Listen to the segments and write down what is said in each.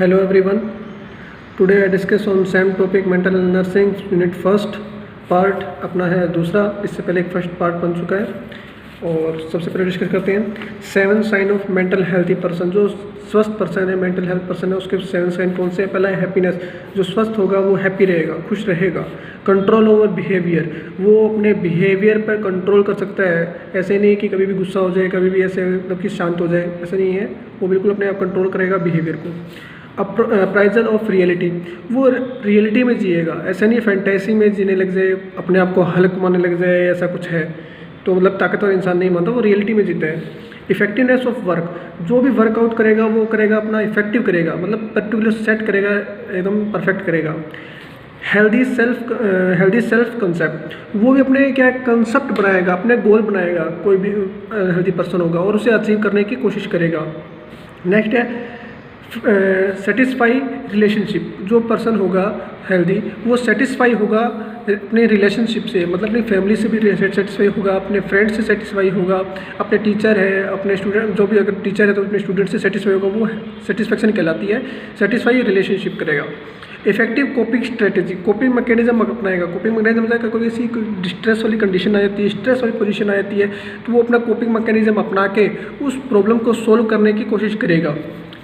Hello everyone. Today I discuss on same topic mental nursing unit first part अपना है दूसरा। इससे पहले एक फर्स्ट पार्ट बन चुका है और सबसे पहले डिस्कस करते हैं 7 sign of mental healthy person. जो स्वस्थ पर्सन है, मेंटल हेल्थ पर्सन है, उसके 7 साइन कौन से हैं? पहला है हैप्पीनेस। जो स्वस्थ होगा वो हैप्पी रहेगा, खुश रहेगा। कंट्रोल ओवर बिहेवियर, वो अपने बिहेवियर पर कंट्रोल कर सकता है। ऐसे नहीं कि कभी भी गुस्सा हो जाए, कभी भी ऐसे मतलब कि शांत हो जाए, ऐसा नहीं है। वो बिल्कुल अपने आप कंट्रोल करेगा बिहेवियर को। अप्राइजल ऑफ रियलिटी, वो रियलिटी में जिएगा, ऐसा नहीं फैंटेसी में जीने लग जाए, अपने आप को हल्क मानने लग जाए, ऐसा कुछ है तो मतलब ताकतवर इंसान नहीं मानता, वो रियलिटी में जीता है। इफेक्टिवनेस ऑफ वर्क, जो भी वर्कआउट करेगा वो करेगा अपना इफेक्टिव करेगा, मतलब पर्टिकुलर सेट करेगा, एकदम परफेक्ट करेगा। हेल्दी सेल्फ कंसेप्ट, वो भी अपने क्या कंसेप्ट बनाएगा, अपने गोल बनाएगा, कोई भी हेल्दी पर्सन होगा और उसे अचीव करने की कोशिश करेगा। नेक्स्ट है सेटिस्फाई रिलेशनशिप, जो पर्सन होगा हेल्दी वो सेटिस्फाई होगा अपने रिलेशनशिप से, मतलब अपनी फैमिली से भी सेटिस्फाई होगा, अपने फ्रेंड से सेटिस्फाई होगा, अपने टीचर है, अपने स्टूडेंट, जो भी अगर टीचर है तो अपने स्टूडेंट से सेटिस्फाई होगा, वो सेटिस्फेक्शन कहलाती है। सेटिस्फाई रिलेशनशिप करेगा। Effective coping strategy, coping mechanism अपनाएगा। कोपिंग मैकेनिज्म कोई ऐसी डिस्ट्रेस वाली कंडीशन आ जाती है, स्ट्रेस वाली पोजीशन आ जाती है, तो वो अपना कोपिंग मैकेनिज्म अपना के उस प्रॉब्लम को सोल्व करने की कोशिश करेगा।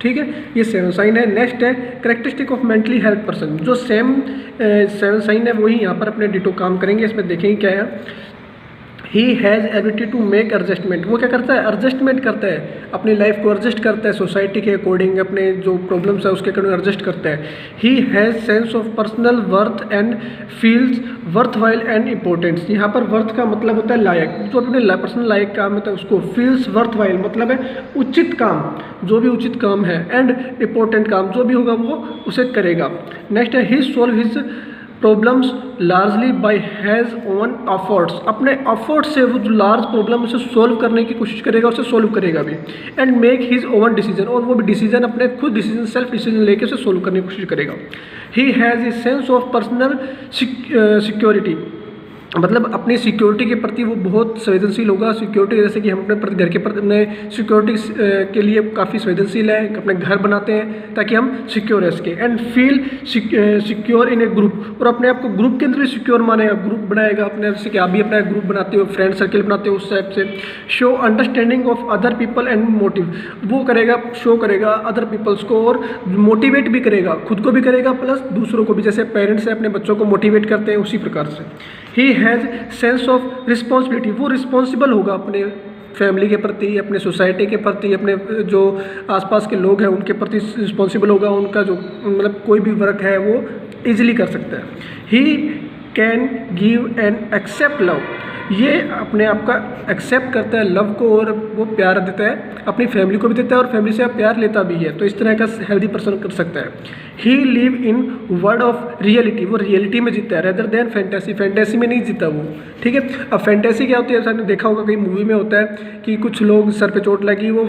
ठीक है, ये 7 साइन है। नेक्स्ट है characteristic of mentally health person, जो 7 साइन है वही यहाँ पर अपने डिटो काम करेंगे। इसमें देखेंगे क्या है। He has ability to make adjustment, वो क्या करता है? एडजस्टमेंट करता है, अपनी लाइफ को एडजस्ट करता है सोसाइटी के अकॉर्डिंग, अपने जो प्रॉब्लम्स है उसके अकॉर्डिंग एडजस्ट करता है। He has sense of personal worth and feels worth while and importance. यहाँ पर वर्थ का मतलब होता है लायक, जो अपने पर्सनल लायक काम होता है उसको। फील्स वर्थ वाइल मतलब है उचित काम, जो भी उचित काम है, एंड इम्पोर्टेंट काम जो भी होगा वो उसे करेगा। नेक्स्ट है he solve his problems largely by his own efforts, अपने एफर्ट से वो जो लार्ज प्रॉब्लम उसे सोल्व करने की कोशिश करेगा, उसे सोल्व करेगा भी। And make his own decision, और वो भी डिसीजन अपने खुद डिसीजन सेल्फ डिसीजन लेके उसे सोल्व करने की कोशिश करेगा। He has a sense of personal security, मतलब अपनी सिक्योरिटी के प्रति वो बहुत संवेदनशील होगा। सिक्योरिटी जैसे कि हम अपने घर के प्रति अपने सिक्योरिटी के लिए काफ़ी संवेदनशील है, अपने घर बनाते हैं ताकि हम सिक्योर रह सकें। And feel secure in A group, और अपने आप को ग्रुप के अंदर भी सिक्योर मानेगा, ग्रुप बनाएगा अपने, जैसे कि आप भी अपना ग्रुप बनाते हो, फ्रेंड सर्कल बनाते हो, उस टाइप से। Show understanding of other people and motive, वो करेगा, शो करेगा अदर पीपल्स को और मोटिवेट भी करेगा, खुद को भी करेगा प्लस दूसरों को भी, जैसे पेरेंट्स अपने बच्चों को मोटिवेट करते हैं उसी प्रकार से। He has sense of responsibility, वो रिस्पॉन्सिबल होगा अपने फैमिली के प्रति, अपने सोसाइटी के प्रति, अपने जो आसपास के लोग हैं उनके प्रति रिस्पॉन्सिबल होगा। उनका जो मतलब कोई भी वर्क है वो इजीली कर सकता है। He can give and accept love, ये अपने आप का एक्सेप्ट करता है लव को, और वो प्यार देता है, अपनी फैमिली को भी देता है और फैमिली से प्यार लेता भी है, तो इस तरह का हेल्दी पर्सन कर सकता है। He live in world of reality, वो रियलिटी में जीता है रेदर देन फैंटेसी, फैंटेसी में नहीं जीता वो। ठीक है, अब फैंटेसी क्या होती है? आपने देखा होगा कई मूवी में होता है कि कुछ लोग सर पे चोट लगी वो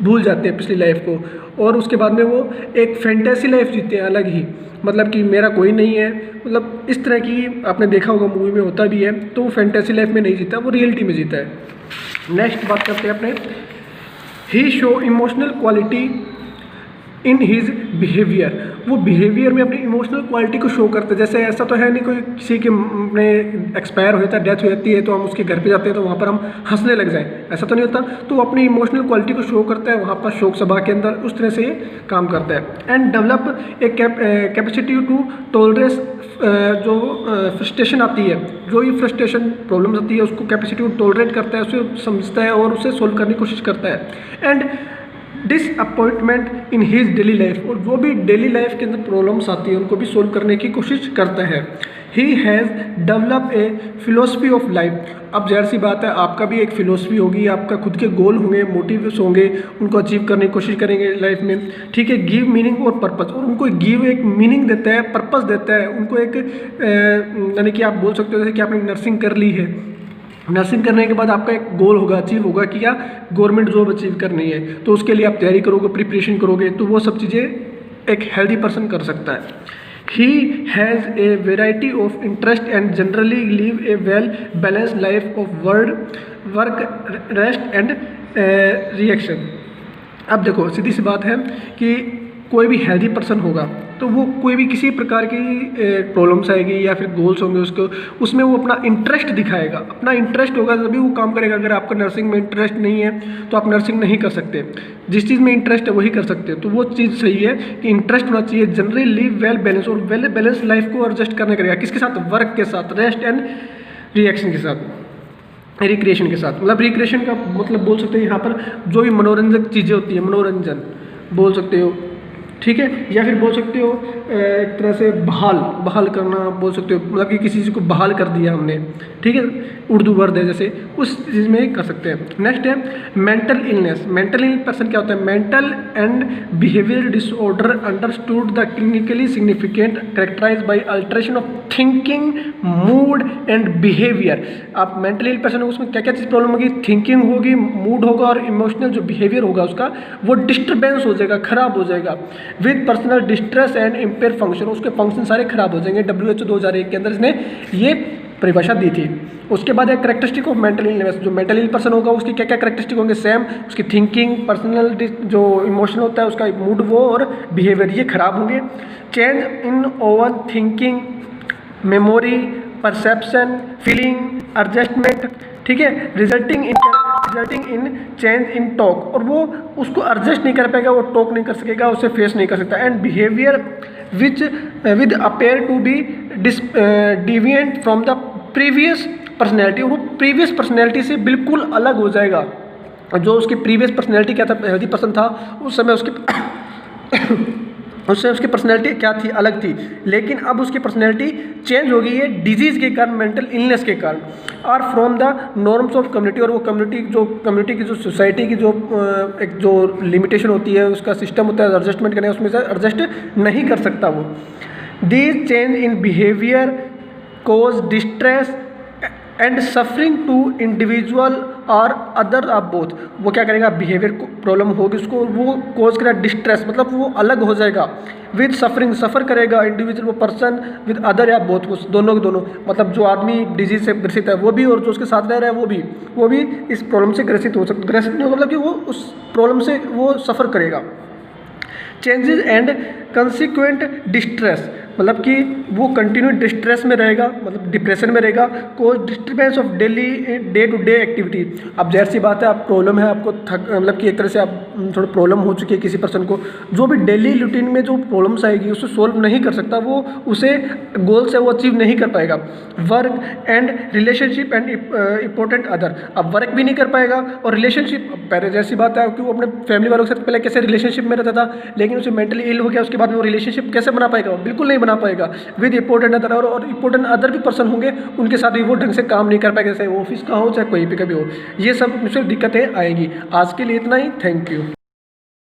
भूल जाते हैं पिछली लाइफ को, और उसके बाद में वो एक फैंटेसी लाइफ जीते हैं अलग ही, मतलब कि मेरा कोई नहीं है, मतलब इस तरह की आपने देखा होगा मूवी में होता भी है। तो वो फैंटेसी लाइफ में नहीं जीता, वो रियलिटी में जीता है। नेक्स्ट बात करते हैं अपने ही show emotional quality in his behaviour, वो बिहेवियर में अपनी इमोशनल क्वालिटी को शो करते हैं। जैसे ऐसा तो है नहीं कोई किसी के अपने एक्सपायर हो जाता है, डेथ हो जाती है, तो हम उसके घर पे जाते हैं तो वहाँ पर हम हंसने लग जाएं, ऐसा तो नहीं होता। तो वो अपनी इमोशनल क्वालिटी को शो करता है वहाँ पर शोक सभा के अंदर, उस तरह से ये काम करता है। And develop a capacity to tolerance, जो फ्रस्ट्रेशन आती है, जो ये फ्रस्ट्रेशन प्रॉब्लम्स आती है उसको कैपेसिटी को टॉलरेट करता है, उसे समझता है और उसे सोल्व करने की कोशिश करता है। And disappointment in his daily life, और जो भी डेली लाइफ के अंदर प्रॉब्लम्स आती है उनको भी सोल्व करने की कोशिश करता है। He has develop a philosophy of life, अब जाहिर सी बात है आपका भी एक फिलोसफी होगी, आपका खुद के गोल होंगे, मोटिव्स होंगे, उनको अचीव करने की कोशिश करेंगे लाइफ में। ठीक है, गिव मीनिंग और पर्पस, और उनको गिव एक मीनिंग देता है, पर्पस देता है उनको एक, यानी कि आप बोल सकते हो जैसे कि आपने नर्सिंग कर ली है, नर्सिंग करने के बाद आपका एक गोल होगा, अचीव होगा कि क्या गवर्नमेंट जॉब अचीव करनी है, तो उसके लिए आप तैयारी करोगे, प्रिपरेशन करोगे, तो वो सब चीज़ें एक हेल्दी पर्सन कर सकता है। He has a variety of interest and generally live A well balanced life of work rest and reaction. अब देखो सीधी सी बात है कि कोई भी हेल्दी पर्सन होगा तो वो कोई भी किसी प्रकार की प्रॉब्लम्स आएगी या फिर गोल्स होंगे उसको, उसमें वो अपना इंटरेस्ट दिखाएगा। अपना इंटरेस्ट होगा तभी वो काम करेगा। अगर आपका नर्सिंग में इंटरेस्ट नहीं है तो आप नर्सिंग नहीं कर सकते। जिस चीज़ में इंटरेस्ट है वही कर सकते हो। तो वो चीज़ सही है कि इंटरेस्ट होना चाहिए। जनरली लिव वेल बैलेंस, और वेल बैलेंस लाइफ को एडजस्ट करने करेगा किसके साथ? वर्क के साथ, रेस्ट एंड रिएक्शन के साथ, रिक्रिएशन के साथ। मतलब रिक्रिएशन का मतलब बोल सकते हैं यहाँ पर जो भी मनोरंजक चीज़ें होती है, मनोरंजन बोल सकते हो, ठीक है। या फिर बोल सकते हो एक तरह से बहाल करना बोल सकते हो, मतलब कि किसी चीज़ को बहाल कर दिया हमने, ठीक है, उर्दू वर्ड है जैसे, उस चीज़ में कर सकते हैं। नेक्स्ट है mental illness. Mental ill person क्या होता है? Mental and behavior disorder understood the clinically significant characterize by alteration of thinking, mood and behavior. आप मेंटल इल पर्सन हो, उसमें क्या क्या चीज़ प्रॉब्लम होगी? थिंकिंग होगी, मूड होगा और इमोशनल जो बिहेवियर होगा उसका वो डिस्टर्बेंस हो जाएगा, खराब हो जाएगा। With personal distress and empire function, उसके फंक्शन सारे खराब हो जाएंगे। WHO 2001 के अंदर इसने ये परिभाषा दी थी। उसके बाद एक कैरेक्टरिस्टिक ऑफ मेंटल इलनेस, जो मेंटल इल पर्सन होगा उसकी क्या क्या कैरेक्टरिस्टिक होंगे? सेम, उसकी थिंकिंग, पर्सनल जो इमोशन होता है उसका मूड वो और बिहेवियर ये खराब होंगे। Change in over thinking, memory, perception, feeling, adjustment, ठीक है, resulting in change in talk, और वो उसको एडजस्ट नहीं कर पाएगा, वो टॉक नहीं कर सकेगा, उसे फेस नहीं कर सकता। And behavior which with appear to be deviant from the previous personality, वो प्रीवियस पर्सनैलिटी से बिल्कुल अलग हो जाएगा। जो उसकी प्रीवियस पर्सनैलिटी क्या था, हेल्दी पर्सन था उस समय, उसकी पर्सनैलिटी क्या थी? अलग थी। लेकिन अब उसकी पर्सनैलिटी चेंज हो गई है डिजीज़ के कारण, मेंटल इलनेस के कारण, और from the norms of community, और वो कम्युनिटी की जो सोसाइटी की जो एक जो लिमिटेशन होती है, उसका सिस्टम होता है एडजस्टमेंट करने, उसमें से एडजस्ट नहीं कर सकता वो। These change in behavior cause distress and suffering to individual और अदर ऑफ बोथ। वो क्या करेगा? बिहेवियर को प्रॉब्लम होगी उसको, वो कोज करेगा डिस्ट्रेस, मतलब वो अलग हो जाएगा। विद सफरिंग, सफ़र करेगा इंडिविजुअल वो पर्सन, विद अदर या बोथ, वो दोनों के दोनों, मतलब जो आदमी डिजीज से ग्रसित है वो भी, और जो उसके साथ रह रहा है वो भी इस प्रॉब्लम से ग्रसित हो सकता। ग्रसित नहीं होगा मतलब कि वो उस प्रॉब्लम से वो सफ़र करेगा। चेंजेस एंड कंसिक्वेंट डिस्ट्रेस, मतलब कि वो कंटिन्यू डिस्ट्रेस में रहेगा, मतलब डिप्रेशन में रहेगा। Cause disturbance of daily day to day activity. अब जाहिर सी बात है, आप प्रॉब्लम है, आपको मतलब कि एक तरह से आप थोड़ा प्रॉब्लम हो चुकी है किसी पर्सन को, जो भी डेली रूटीन में जो प्रॉब्लम्स आएगी उसको सोल्व नहीं कर सकता, वो उसे गोल्स है वो अचीव नहीं कर पाएगा। Work and relationship and important other, अब वर्क भी नहीं कर पाएगा और रिलेशनशिप, पहले जैसी बात है कि वो अपने फैमिली वालों के साथ पहले कैसे रिलेशनशिप में रहता था, लेकिन उसे मेंटली इल हो गया, उसके बाद में वो रिलेशनशिप कैसे बना पाएगा? बिल्कुल नहीं बना पाएगा। विद इंपॉर्टेंट अदर, और इंपॉर्टेंट अदर भी पर्सन होंगे, उनके साथ भी वो ढंग से काम नहीं कर पाएगा, चाहे ऑफिस का हो चाहे कोई भी कभी हो। ये सब मुझसे दिक्कतें आएंगी। आज के लिए इतना ही, थैंक यू।